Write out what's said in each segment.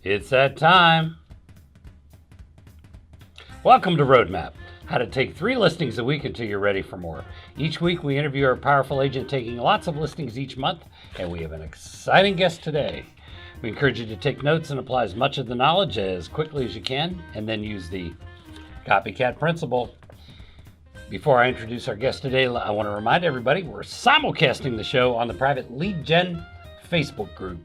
It's that time. Welcome to Roadmap, how to take 3 listings a week until you're ready for more. Each week we interview our powerful agent taking lots of listings each month, and we have an exciting guest today. We encourage you to take notes and apply as much of the knowledge as quickly as you can, and then use the copycat principle. Before I introduce our guest today, I want to remind everybody we're simulcasting the show on the private Lead Gen Facebook group.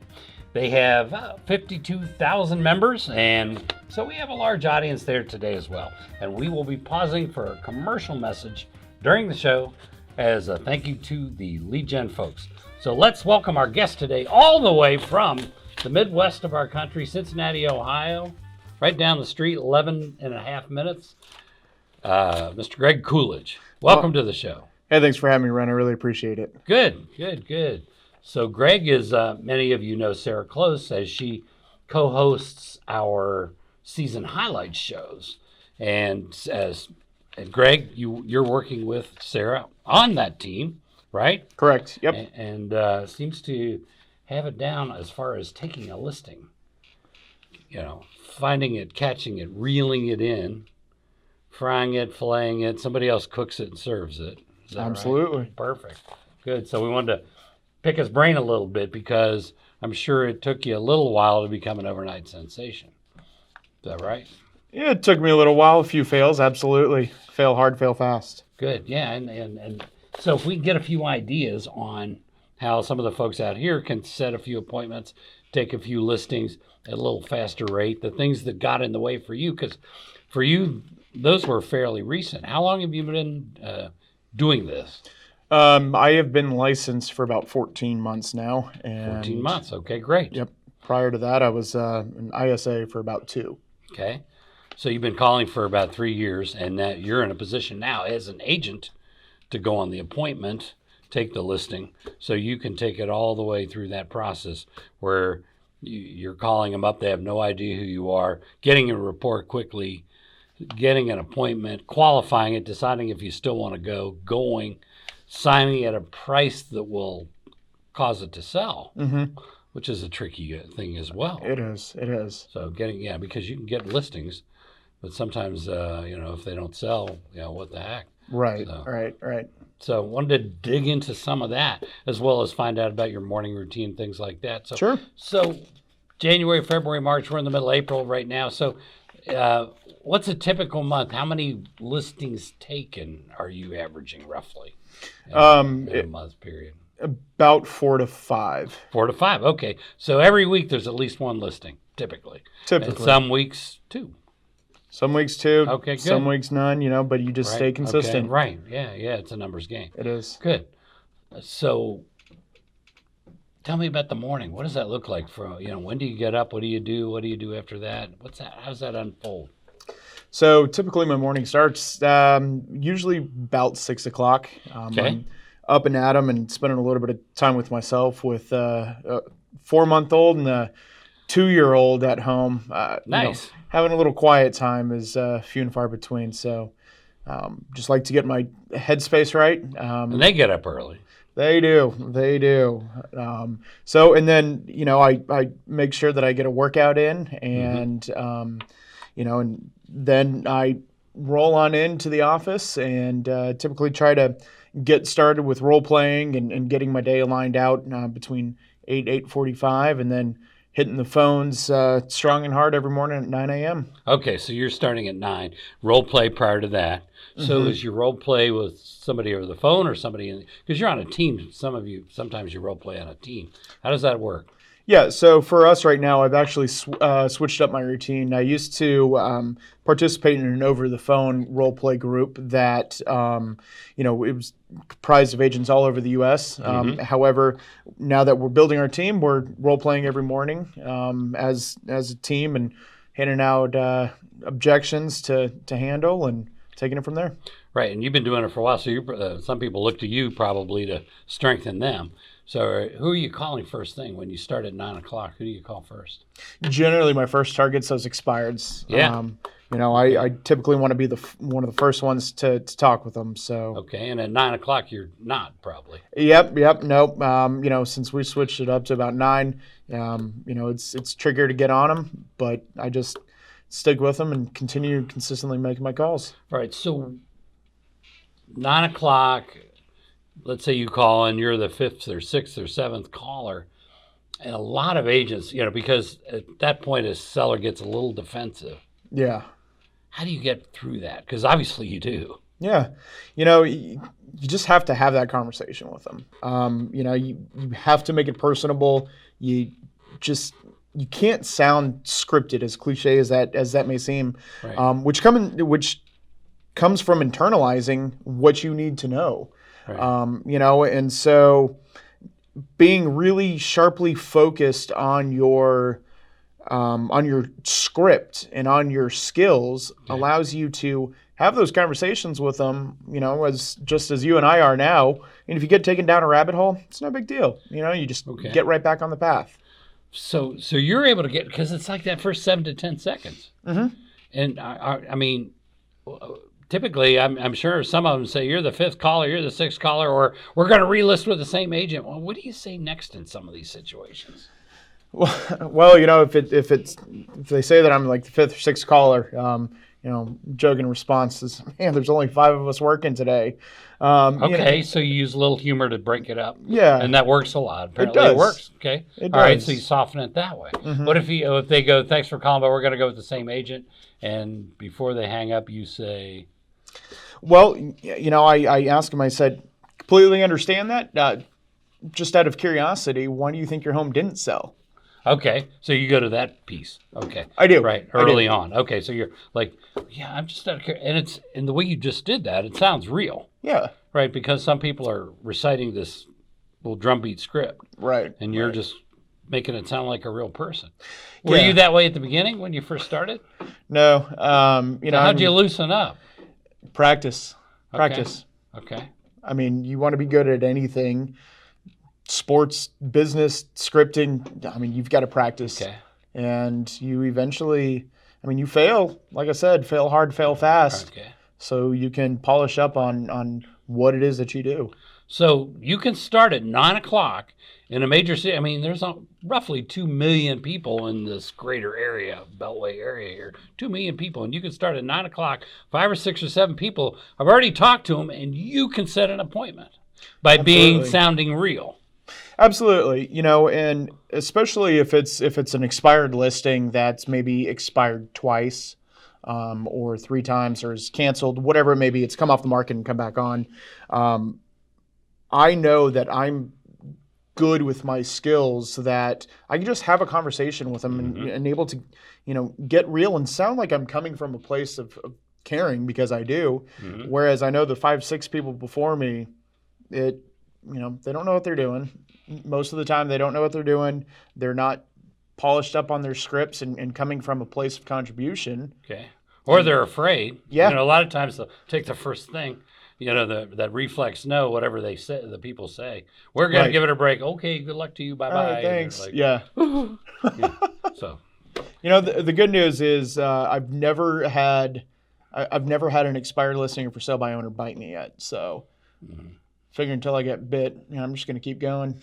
They have 52,000 members, and so we have a large audience there today as well. And we will be pausing for a commercial message during the show as a thank you to the Lead Gen folks. So let's welcome our guest today all the way from the Midwest of our country, Cincinnati, Ohio, right down the street, 11 and a half minutes, Mr. Greg Coolidge. Welcome to the show. Hey, thanks for having me, Ren. I really appreciate it. Good. So Greg is, many of you know Sarah Close as she co-hosts our season highlight shows. And Greg, you're working with Sarah on that team, right? Correct, yep. And seems to have it down as far as taking a listing. You know, finding it, catching it, reeling it in, frying it, filleting it. Somebody else cooks it and serves it. Is that Absolutely. Right? Perfect. Good. So we wanted to pick his brain a little bit because I'm sure it took you a little while to become an overnight sensation. Is that right? Yeah, it took me a little while, a few fails, absolutely. Fail hard, fail fast. Good, yeah, and so if we can get a few ideas on how some of the folks out here can set a few appointments, take a few listings at a little faster rate, the things that got in the way for you, because for you, those were fairly recent. How long have you been doing this? I have been licensed for about 14 months now. 14 months, okay, great. Yep. Prior to that, I was an ISA for about 2. Okay. So you've been calling for about 3 years, and that you're in a position now as an agent to go on the appointment, take the listing, so you can take it all the way through that process where you're calling them up, they have no idea who you are, getting a report quickly, getting an appointment, qualifying it, deciding if you still want to go, going, signing at a price that will cause it to sell, which is a tricky thing as well. It is. So because you can get listings, but sometimes, if they don't sell, what the heck? Right, So, right. So I wanted to dig into some of that as well as find out about your morning routine, things like that. So, Sure. So January, February, March, we're in the middle of April right now. So what's a typical month? How many listings taken are you averaging roughly in a month period? About 4 to 5. 4 to 5, okay. So every week there's at least one listing, typically. And some weeks 2. Some weeks 2. Okay, good. Some weeks none, but you just stay consistent. Okay, right, yeah, it's a numbers game. It is. Good. So tell me about the morning. What does that look like for, when do you get up? What do you do? What do you do after that? How does that unfold? So typically my morning starts usually about 6 o'clock. Okay. I'm up and at 'em and spending a little bit of time with myself with a 4-month-old and a 2-year-old at home. Nice. Having a little quiet time is few and far between. So just like to get my headspace right. And they get up early. They do. And then, I make sure that I get a workout in and, and then I roll on into the office and typically try to get started with role playing and getting my day lined out between 8:45 and then hitting the phones strong and hard every morning at 9 a.m. Okay, so you're starting at 9. Role play prior to that. So is your role play with somebody over the phone or somebody because you're on a team. Sometimes you role play on a team. How does that work? Yeah, so for us right now, I've actually switched up my routine. I used to participate in an over-the-phone role-play group that, it was comprised of agents all over the U.S. However, now that we're building our team, we're role-playing every morning as a team and handing out objections to handle and taking it from there. Right, and you've been doing it for a while, so some people look to you probably to strengthen them. So who are you calling first thing when you start at 9 o'clock? Who do you call first? Generally, my first target's those expireds. Yeah. I typically want to be one of the first ones to talk with them. So Okay, and at 9 o'clock you're not probably. Yep. Nope. Since we switched it up to about 9, it's trickier to get on them, but I just stick with them and continue consistently making my calls. All right, so 9 o'clock, let's say you call and you're the 5th or 6th or 7th caller, and a lot of agents, because at that point a seller gets a little defensive. Yeah. How do you get through that? Because obviously you do. Yeah. You just have to have that conversation with them. You have to make it personable. You can't sound scripted, as cliche as that may seem, Right. which comes from internalizing what you need to know. Right. And so being really sharply focused on your script and on your skills allows you to have those conversations with them, as you and I are now. And if you get taken down a rabbit hole, it's no big deal. You just get right back on the path. So you're able to get, because it's like that first 7 to 10 seconds. Mm-hmm. And I mean, typically, I'm sure some of them say, you're the 5th caller, you're the 6th caller, or we're going to relist with the same agent. Well, what do you say next in some of these situations? Well, if they say that I'm like the 5th or 6th caller, joking response is, man, there's only 5 of us working today. Okay, so you use a little humor to break it up. Yeah. And that works a lot. Apparently does. it works. Okay. It All right, does. so you soften it that way. Mm-hmm. What if they go, thanks for calling, but we're going to go with the same agent, and before they hang up, you say... Well, I asked him, I said, completely understand that. Just out of curiosity, why do you think your home didn't sell? Okay, so you go to that piece. Okay. I do. Right, early on. Okay, so you're like, yeah, I'm just out of curiosity. And the way you just did that, it sounds real. Yeah. Right, because some people are reciting this little drumbeat script. Right. And you're just making it sound like a real person. Were you that way at the beginning when you first started? No. How'd you loosen up? Practice. Okay. I mean, you want to be good at anything. Sports, business, scripting. I mean, you've got to practice. Okay. And you eventually, you fail. Like I said, fail hard, fail fast. Okay. So you can polish up on what it is that you do. So you can start at 9 o'clock in a major city. I mean, there's roughly 2 million people in this greater area, Beltway area here. 2 million people. And you can start at 9 o'clock. 5 or 6 or 7 people, I've already talked to them, and you can set an appointment by sounding real. Absolutely. And especially if it's an expired listing that's maybe expired twice, or 3 times, or is canceled, whatever it may be, it's come off the market and come back on. I know that I'm good with my skills so that I can just have a conversation with them and able to, get real and sound like I'm coming from a place of caring, because I do. Mm-hmm. Whereas I know the 5, 6 people before me, they don't know what they're doing. Most of the time they don't know what they're doing. They're not polished up on their scripts and coming from a place of contribution. Okay. Or they're afraid. Yeah. A lot of times they'll take the first thing, that reflex no, whatever they say, the people say. We're going to give it a break. Okay, good luck to you. Bye-bye. All right, thanks. Like, yeah. So. The good news is I've never had an expired listing or for sale by owner bite me yet. So figure until I get bit, I'm just going to keep going.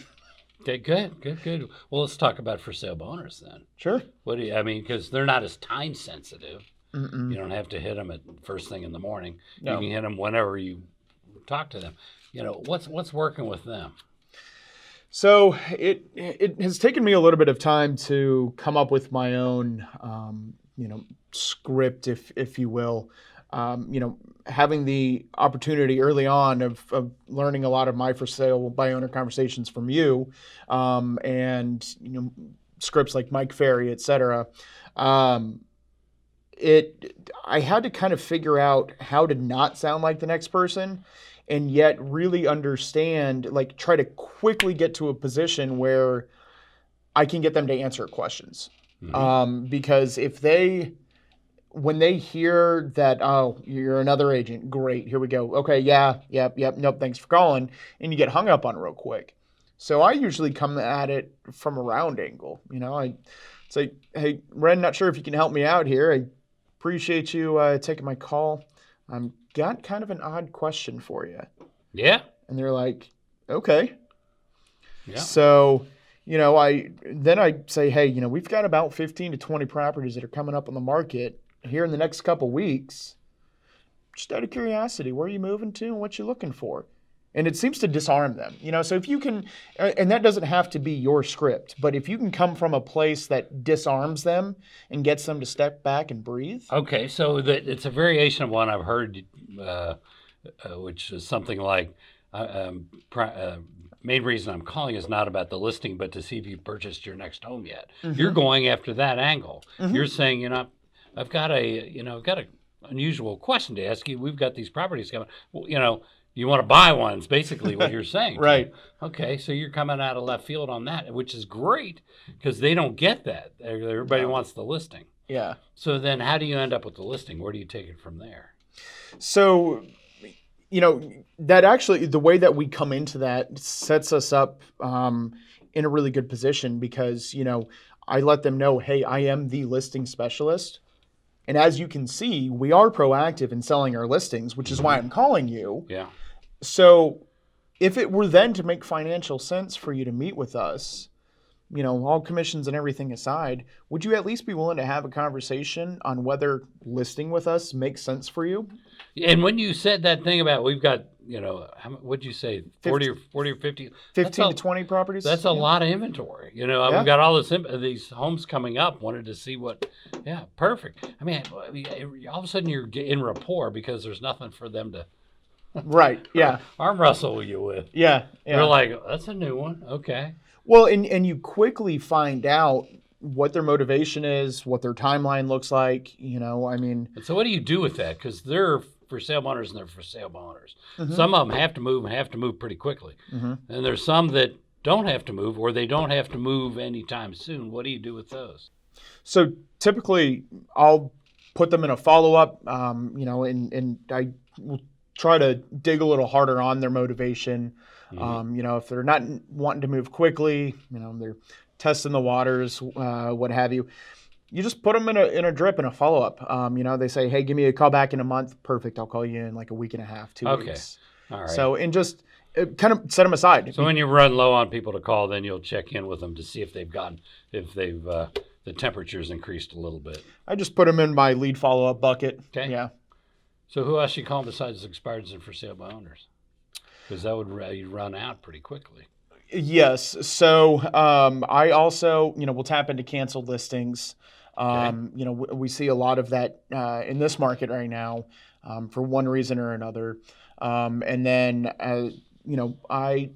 Okay, good. Well, let's talk about for sale by owners then. Sure. Because they're not as time sensitive. Mm-mm. You don't have to hit them at first thing in the morning. No. You can hit them whenever you talk to them. What's working with them? So it has taken me a little bit of time to come up with my own, script, if you will. Having the opportunity early on of learning a lot of my for sale by owner conversations from you, and scripts like Mike Ferry, et cetera. I had to kind of figure out how to not sound like the next person, and yet really understand, try to quickly get to a position where I can get them to answer questions. Mm-hmm. Because when they hear that, oh, you're another agent, great, here we go. Okay, yep, nope, thanks for calling. And you get hung up on real quick. So I usually come at it from a round angle. I say, hey, Ren, not sure if you can help me out here. I appreciate you taking my call. Got kind of an odd question for you. Yeah. And they're like, okay. Yeah. So, I say, hey, we've got about 15 to 20 properties that are coming up on the market here in the next couple weeks. Just out of curiosity, where are you moving to and what you looking for? And it seems to disarm them. So if you can, and that doesn't have to be your script, but if you can come from a place that disarms them and gets them to step back and breathe. Okay, so it's a variation of one I've heard, which is something like, main reason I'm calling is not about the listing, but to see if you've purchased your next home yet. Mm-hmm. You're going after that angle. Mm-hmm. You're saying, I've got a unusual question to ask you. We've got these properties coming. Well, you want to buy one. It's basically what you're saying. Right. Okay, so you're coming out of left field on that, which is great because they don't get that. Everybody wants the listing. Yeah. So then how do you end up with the listing? Where do you take it from there? So, that actually, the way that we come into that sets us up in a really good position because, I let them know, hey, I am the listing specialist. And as you can see, we are proactive in selling our listings, which is why I'm calling you. Yeah. So if it were then to make financial sense for you to meet with us, all commissions and everything aside, would you at least be willing to have a conversation on whether listing with us makes sense for you? And when you said that thing about we've got, what'd you say, 40 or 50? 15 to 20 properties? That's a lot of inventory. We've got all these homes coming up, wanted to see perfect. I mean, all of a sudden you're in rapport because there's nothing for them to right, yeah. arm wrestle you with. Yeah. You're like, that's a new one. Okay. Well, and you quickly find out what their motivation is, what their timeline looks like, And so what do you do with that? Because they're for sale owners and they're for sale owners. Mm-hmm. Some of them have to move pretty quickly. Mm-hmm. And there's some that don't have to move or they don't have to move anytime soon. What do you do with those? So typically I'll put them in a follow-up, and I will try to dig a little harder on their motivation. Mm-hmm. If they're not wanting to move quickly, they're testing the waters, what have you. You just put them in a drip and a follow-up. They say, hey, give me a call back in a month. Perfect. I'll call you in like a week and a half, 2 weeks. All right. So, and just kind of set them aside. So when you run low on people to call, then you'll check in with them to see if the temperature's increased a little bit. I just put them in my lead follow-up bucket. Okay. Yeah. So who else you call besides expireds and for sale by owners? Because that would run out pretty quickly. Yes. So I also, will tap into canceled listings. Okay. We see a lot of that in this market right now for one reason or another. And then, I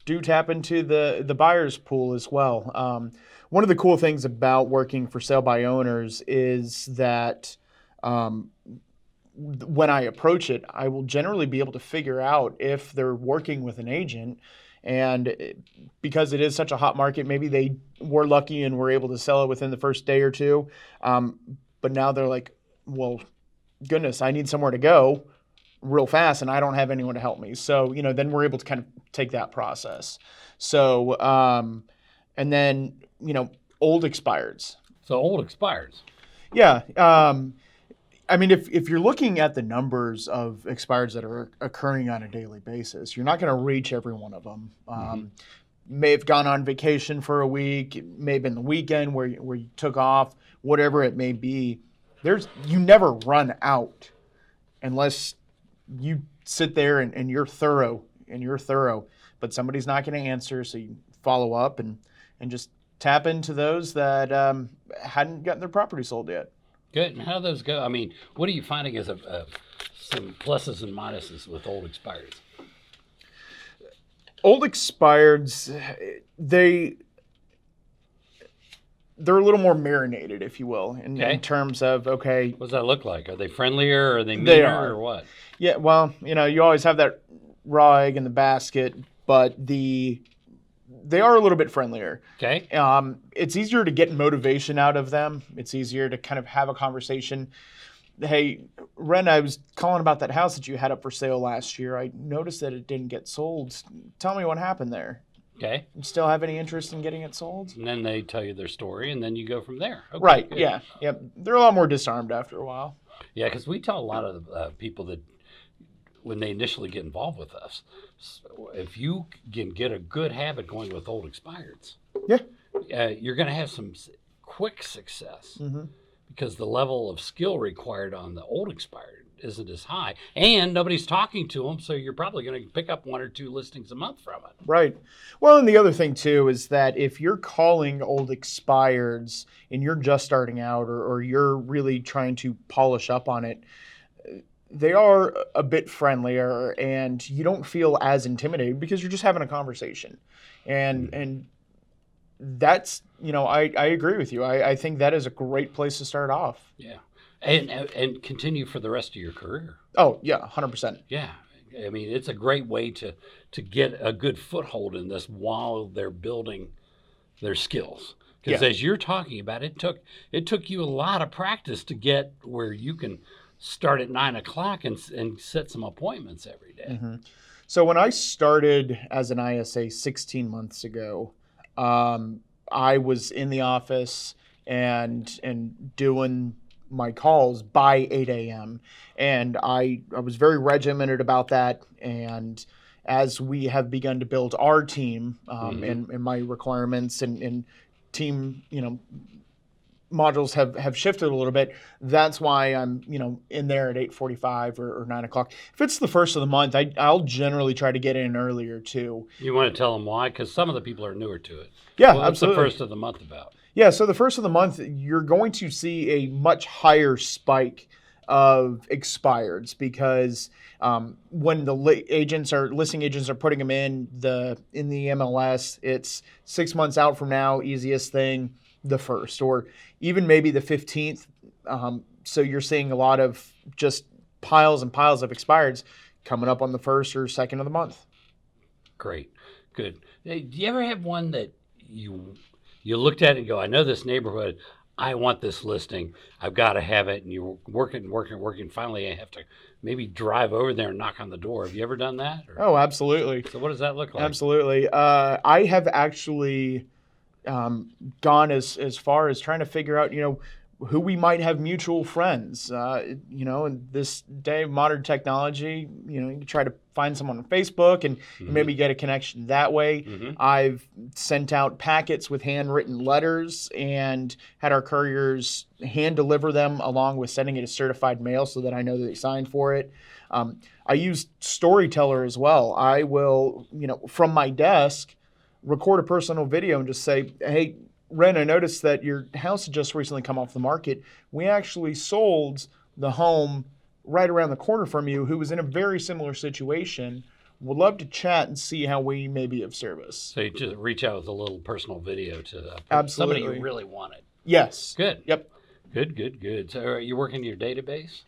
do tap into the buyer's pool as well. One of the cool things about working for sale by owners is that when I approach it, I will generally be able to figure out if they're working with an agent. And because it is such a hot market, maybe they were lucky and were able to sell it within the first day or two. But now they're like, well, goodness, I need somewhere to go real fast and I don't have anyone to help me. So, then we're able to kind of take that process. So, and then, old expireds. So old expireds. Yeah. If you're looking at the numbers of expireds that are occurring on a daily basis, you're not going to reach every one of them. May have gone on vacation for a week. It may have been the weekend where you took off, whatever it may be. You never run out unless you sit there and you're thorough. But somebody's not going to answer, so you follow up and just tap into those that hadn't gotten their property sold yet. Good. And how do those go? What are you finding as some pluses and minuses with old expireds? Old expireds, they're a little more marinated, if you will, in terms of, okay. What does that look like? Are they friendlier? Or are they meaner or what? Yeah, well, you always have that raw egg in the basket, but they are a little bit friendlier. Okay. It's easier to get motivation out of them. It's easier to kind of have a conversation. Hey, Ren, I was calling about that house that you had up for sale last year. I noticed that it didn't get sold. Tell me what happened there. Okay. Still have any interest in getting it sold? And then they tell you their story, and then you go from there. Okay, Right. good. Yeah. Yep. They're a lot more disarmed after a while. Yeah, because we tell a lot of people that when they initially get involved with us, if you can get a good habit going with old expireds, you're going to have some quick success because the level of skill required on the old expired isn't as high, and nobody's talking to them, so you're probably going to pick up 1 or 2 listings a month from it. Right. Well, and the other thing too is that if you're calling old expireds and you're just starting out, or you're really trying to polish up on it, they are a bit friendlier, and you don't feel as intimidated because you're just having a conversation, and that's, I agree with you. I think that is a great place to start off. Yeah. And continue for the rest of your career. Oh, yeah, 100%. Yeah. I mean, it's a great way to get a good foothold in this while they're building their skills. Because as you're talking about, it took you a lot of practice to get where you can start at 9 o'clock and set some appointments every day. So when I started as an ISA 16 months ago, I was in the office and doing my calls by 8 a.m. And I was very regimented about that. And as we have begun to build our team and my requirements and team, modules have shifted a little bit, that's why I'm, in there at 8:45 or 9 o'clock. If it's the first of the month, I'll generally try to get in earlier too. You want to tell them why? Because some of the people are newer to it. Yeah, what's absolutely. the first of the month about? Yeah, so the first of the month, you're going to see a much higher spike of expireds because when the listing agents are putting them in the MLS, it's 6 months out from now, easiest thing, the first, or even maybe the 15th. So you're seeing a lot of just piles and piles of expireds coming up on the first or second of the month. Great, good. Hey, do you ever have one that you looked at it and go, I know this neighborhood, I want this listing, I've got to have it, and you're working, finally I have to maybe drive over there and knock on the door. Have you ever done that? Or? Oh, absolutely. So what does that look like? Absolutely. I have actually gone as far as trying to figure out, who we might have mutual friends. In this day of modern technology, you can try to find someone on Facebook and maybe get a connection that way. I've sent out packets with handwritten letters and had our couriers hand deliver them along with sending it as certified mail so that I know that they signed for it. I use Storyteller as well. I will, from my desk, record a personal video and just say, hey, Ren, I noticed that your house had just recently come off the market. We actually sold the home right around the corner from you who was in a very similar situation. Would love to chat and see how we may be of service. So you just reach out with a little personal video to Absolutely. somebody you really wanted. Yes. Good. Yep. Good. So are you working your database?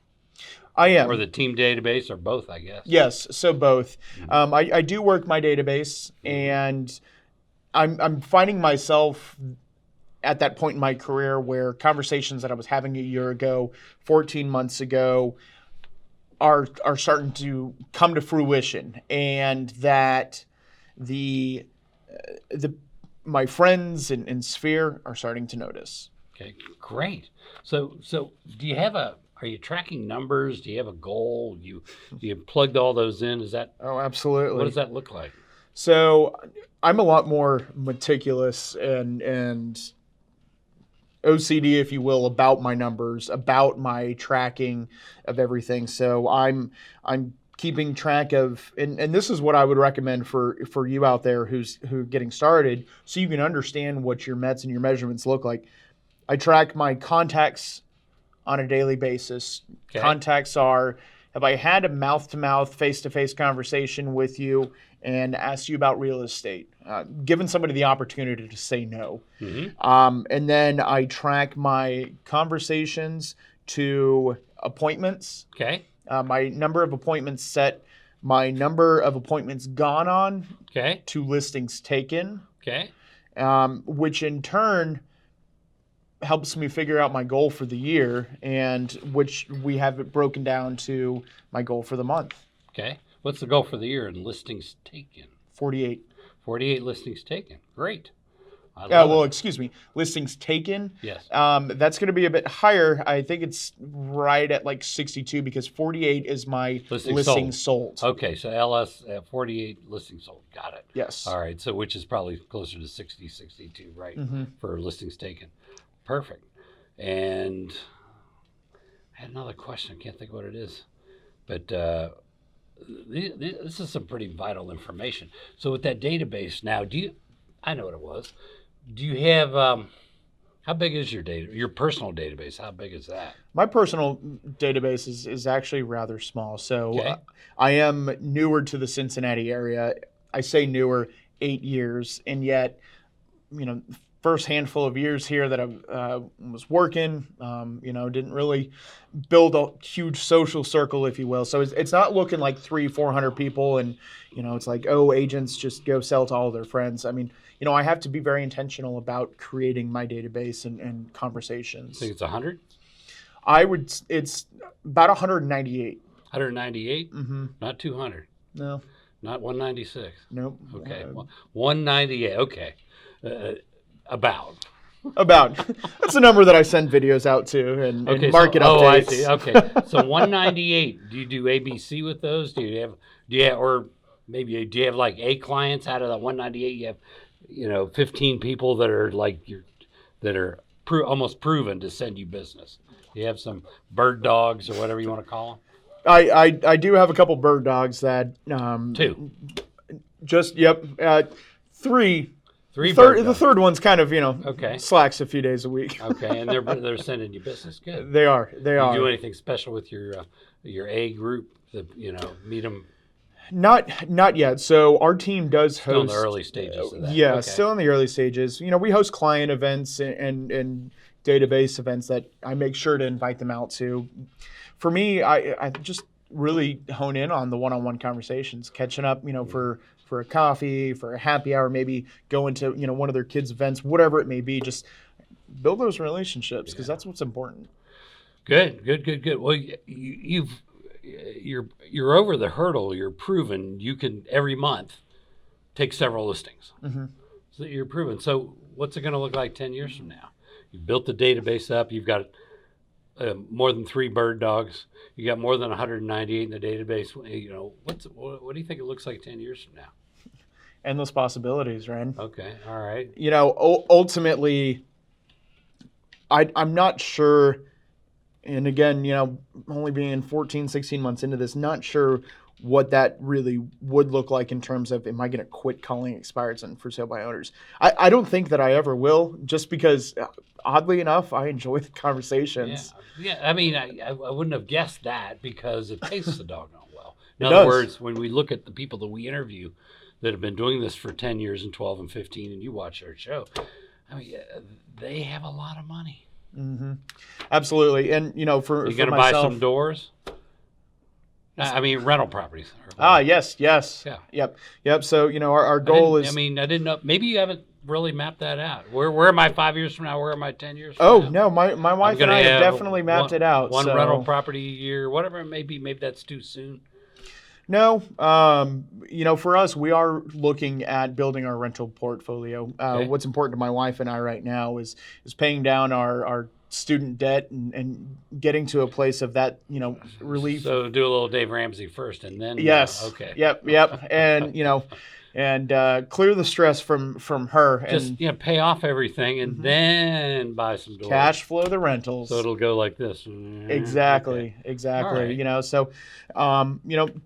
I am. Or the team database, or both, I guess? Yes, so both. I do work my database, and I'm finding myself at that point in my career where conversations that I was having a year ago, 14 months ago, are starting to come to fruition, and that my friends in Sphere are starting to notice. Okay, great. So do you have are you tracking numbers? Do you have a goal? Do you plugged all those in? Is that? Oh, absolutely. What does that look like? So I'm a lot more meticulous and OCD, if you will, about my numbers, about my tracking of everything. So I'm keeping track of, and this is what I would recommend for you out there who are getting started, so you can understand what your mets and your measurements look like. I track my contacts on a daily basis. Okay. Contacts are, have I had a mouth-to-mouth, face-to-face conversation with you and asked you about real estate? Given somebody the opportunity to say no. And then I track my conversations to appointments. Okay. My number of appointments set, my number of appointments gone on. Okay. To listings taken. Okay. Which in turn helps me figure out my goal for the year, and which we have it broken down to my goal for the month. Okay. What's the goal for the year in listings taken? 48. 48 listings taken. Great. I Yeah, love well, it. excuse me, listings taken. Yes. That's going to be a bit higher. I think it's right at like 62 because 48 is my listing sold. Okay, so LS 48 listings sold. Got it. Yes. All right, so which is probably closer to 60, 62, right, for listings taken. Perfect. And I had another question. I can't think of what it is. But this is some pretty vital information. So with that database now, I know what it was. Do you have, how big is your personal database? How big is that? My personal database is actually rather small. So Okay. I am newer to the Cincinnati area. I say newer, 8 years. And yet, first handful of years here that I was working, didn't really build a huge social circle, if you will. So it's not looking like 300-400 people and, it's like, oh, agents just go sell to all their friends. I mean, I have to be very intentional about creating my database and conversations. I think it's 100? It's about 198. 198? Mm-hmm. Not 200? No. Not 196? Nope. Okay. 198. Okay. About. That's the number that I send videos out to and market updates. Oh, I see. Okay. So 198. Do you do ABC with those? Do you have, or maybe do you have like 8 clients out of that 198? You have, 15 people that are like almost proven to send you business. You have some bird dogs or whatever you want to call them. I do have a couple bird dogs that 2. Just 3. The third one's kind of okay. slacks a few days a week. Okay, and they're sending you business. Good. They are. Do you do anything special with your A group? Meet them. Not yet. So our team does host. Still in the early stages of that. Yeah, okay. Still in the early stages. We host client events and database events that I make sure to invite them out to. For me, I just really hone in on the one-on-one conversations, catching up, for a coffee, for a happy hour, maybe going to, one of their kids' events, whatever it may be. Just build those relationships because that's what's important. Good. Well, you're over the hurdle. You're proven you can every month take several listings. Mm-hmm. So you're proven. So what's it going to look like 10 years from now? You've built the database up. You've got more than 3 bird dogs. You got more than 198 in the database. What do you think it looks like 10 years from now? Endless possibilities, Ren. Okay, all right. Ultimately, I'm not sure, and again, only being 14, 16 months into this, not sure what that really would look like in terms of, am I going to quit calling expireds and for sale by owners? I don't think that I ever will, just because, oddly enough, I enjoy the conversations. Yeah. I mean, I wouldn't have guessed that because it tastes the doggone well. In other words, when we look at the people that we interview that have been doing this for 10 years and 12 and 15, and you watch our show, I mean, they have a lot of money. Mm-hmm. Absolutely. And, you going to buy some doors? I mean, rental properties. Yes. Yeah. Yep. So, our goal is... I didn't know. Maybe you haven't really mapped that out. Where am I 5 years from now? Where am I 10 years from now? Oh, no. My wife and I have definitely mapped it out. One rental property a year, whatever it may be. Maybe that's too soon. No. For us, we are looking at building our rental portfolio. Okay. What's important to my wife and I right now is paying down our student debt and getting to a place of that, relief. So do a little Dave Ramsey first and then. Yes. Okay. Yep. And, and clear the stress from her. And just pay off everything and then buy some doors. Cash flow the rentals. So it'll go like this. Exactly. Okay. Exactly. Right. So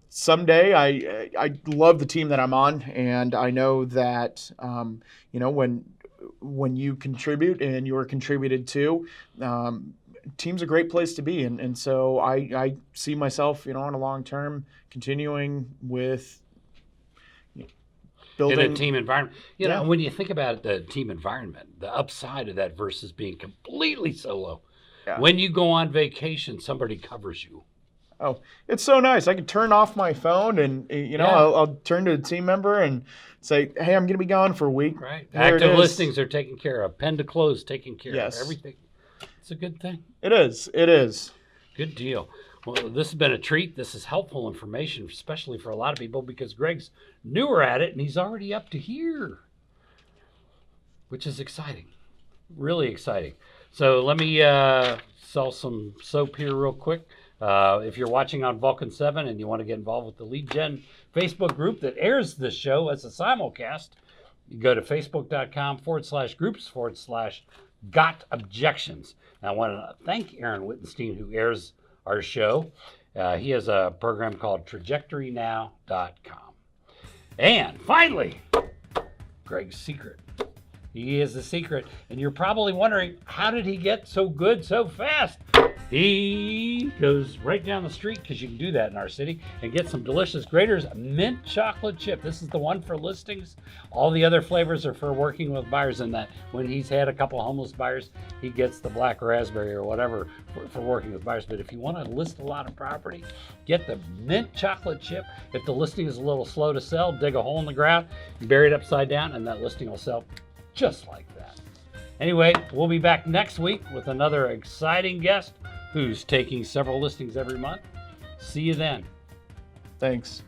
someday I love the team that I'm on, and I know that when you contribute and you're contributed to, team's a great place to be, and so I see myself on a long term continuing with building in a team environment. When you think about the team environment, the upside of that versus being completely solo. Yeah. When you go on vacation, somebody covers you. Oh, it's so nice. I can turn off my phone and, I'll turn to a team member and say, hey, I'm going to be gone for a week. Right. Active listings are taken care of. Pen to close taken care of. Everything. It's a good thing. It is. Good deal. Well, this has been a treat. This is helpful information, especially for a lot of people, because Greg's newer at it and he's already up to here, which is exciting, really exciting. So let me sell some soap here real quick. If you're watching on Vulcan7 and you want to get involved with the Lead Gen Facebook group that airs this show as a simulcast, you go to facebook.com/groups/got-objections. Now, I want to thank Aaron Wittenstein, who airs our show. He has a program called trajectorynow.com. And finally, Greg's secret. He is the secret. And you're probably wondering, how did he get so good so fast? He goes right down the street, because you can do that in our city, and get some delicious Grater's mint chocolate chip. This is the one for listings. All the other flavors are for working with buyers, and that when he's had a couple of homeless buyers, he gets the black raspberry or whatever for working with buyers. But if you want to list a lot of property, get the mint chocolate chip. If the listing is a little slow to sell, dig a hole in the ground, bury it upside down, and that listing will sell just like that. Anyway, we'll be back next week with another exciting guest who's taking several listings every month. See you then. Thanks.